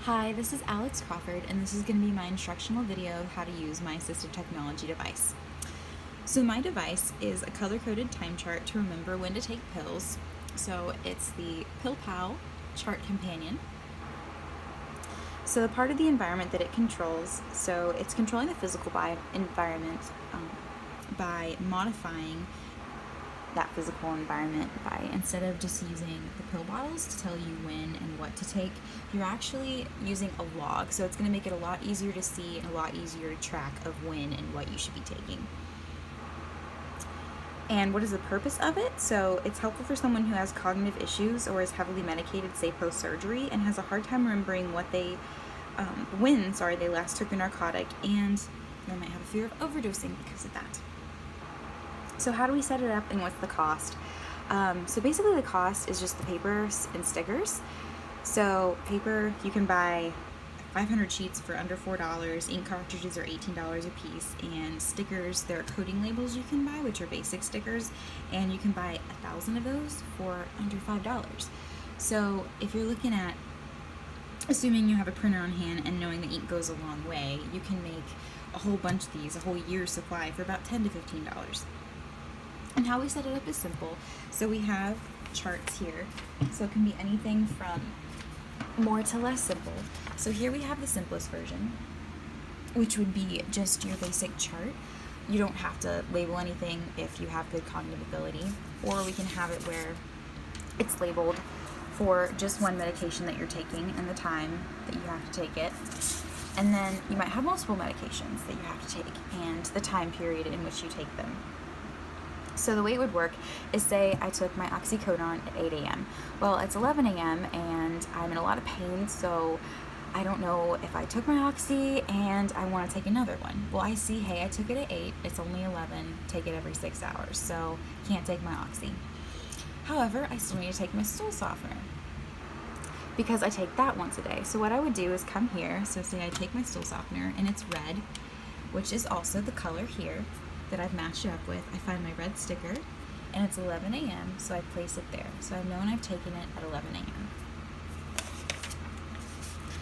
Hi, this is Alex Crawford, and this is going to be my instructional video of how to use my assistive technology device. So my device is a color-coded time chart to remember when to take pills. So it's the PillPal Chart Companion. So the part of the environment that it controls, so it's controlling the physical environment by modifying that physical environment by, instead of just using the pill bottles to tell you when and what to take, you're actually using a log. So it's going to make it a lot easier to see and a lot easier to track of when and what you should be taking. And what is the purpose of it? So it's helpful for someone who has cognitive issues or is heavily medicated, say post-surgery, and has a hard time remembering when they last took a narcotic, and they might have a fear of overdosing because of that. So how do we set it up and what's the cost? So basically the cost is just the paper and stickers. So paper, you can buy 500 sheets for under $4. Ink cartridges are $18 a piece, and stickers, there are coating labels you can buy, which are basic stickers, and you can buy 1,000 of those for under $5. So if you're looking at, assuming you have a printer on hand and knowing the ink goes a long way, you can make a whole bunch of these, a whole year's supply, for about $10 to $15. And how we set it up is simple. So we have charts here. So it can be anything from more to less simple. So here we have the simplest version, which would be just your basic chart. You don't have to label anything if you have good cognitive ability, or we can have it where it's labeled for just one medication that you're taking and the time that you have to take it. And then you might have multiple medications that you have to take and the time period in which you take them. So the way it would work is, say I took my oxycodone at 8 a.m. Well, it's 11 a.m. and I'm in a lot of pain, so I don't know if I took my oxy and I want to take another one. Well, I see, hey, I took it at 8, it's only 11, take it every 6 hours, so can't take my oxy. However, I still need to take my stool softener because I take that once a day. So what I would do is come here, so say I take my stool softener and it's red, which is also the color here that I've matched it up with. I find my red sticker and it's 11 a.m. so I place it there. So I've known I've taken it at 11 a.m.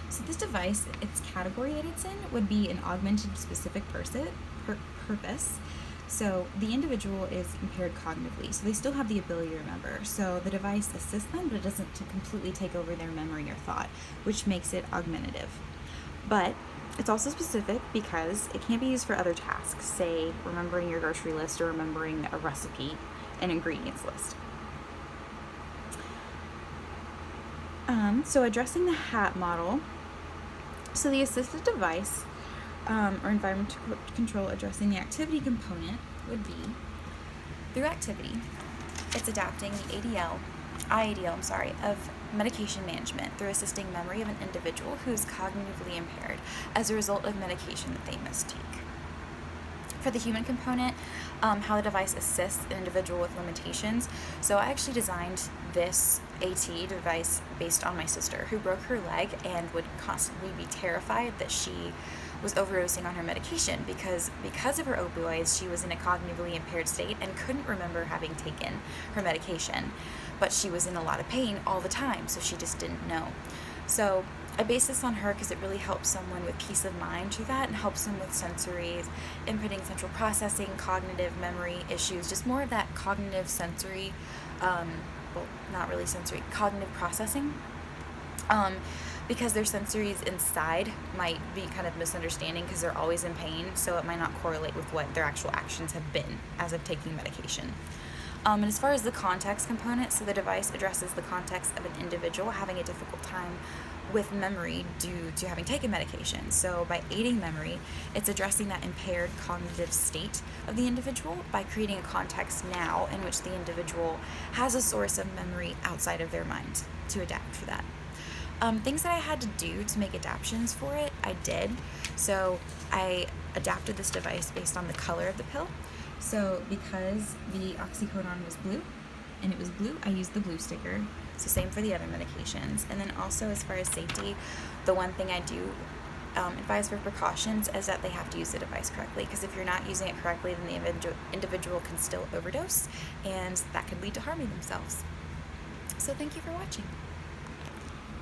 So this device, its category it's in would be an augmented specific purpose. So the individual is impaired cognitively, so they still have the ability to remember. So the device assists them, but it doesn't completely take over their memory or thought, which makes it augmentative. But it's also specific because it can't be used for other tasks, say remembering your grocery list or remembering a recipe and ingredients list. So addressing the HAT model, so the assistive device or environment control addressing the activity component would be through activity. It's adapting the IADL of medication management through assisting memory of an individual who is cognitively impaired as a result of medication that they mistake. For the human component, how the device assists an individual with limitations. So I actually designed this AT device based on my sister, who broke her leg and would constantly be terrified that she was overdosing on her medication because of her opioids, she was in a cognitively impaired state and couldn't remember having taken her medication. But she was in a lot of pain all the time, so she just didn't know. So I based this on her because it really helps someone with peace of mind through that and helps them with sensory, inputting, central processing, cognitive memory issues, just more of that cognitive sensory, not really sensory, cognitive processing. Because their sensories inside might be kind of misunderstanding because they're always in pain, so it might not correlate with what their actual actions have been as of taking medication. And as far as the context component, so the device addresses the context of an individual having a difficult time with memory due to having taken medication. So by aiding memory, it's addressing that impaired cognitive state of the individual by creating a context now in which the individual has a source of memory outside of their mind to adapt for that. Things that I had to do to make adaptions for it, I did. So I adapted this device based on the color of the pill. So because the oxycodone was blue, and it was blue, I used the blue sticker. So same for the other medications. And then also as far as safety, the one thing I do advise for precautions is that they have to use the device correctly, because if you're not using it correctly, then the individual can still overdose, and that could lead to harming themselves. So thank you for watching.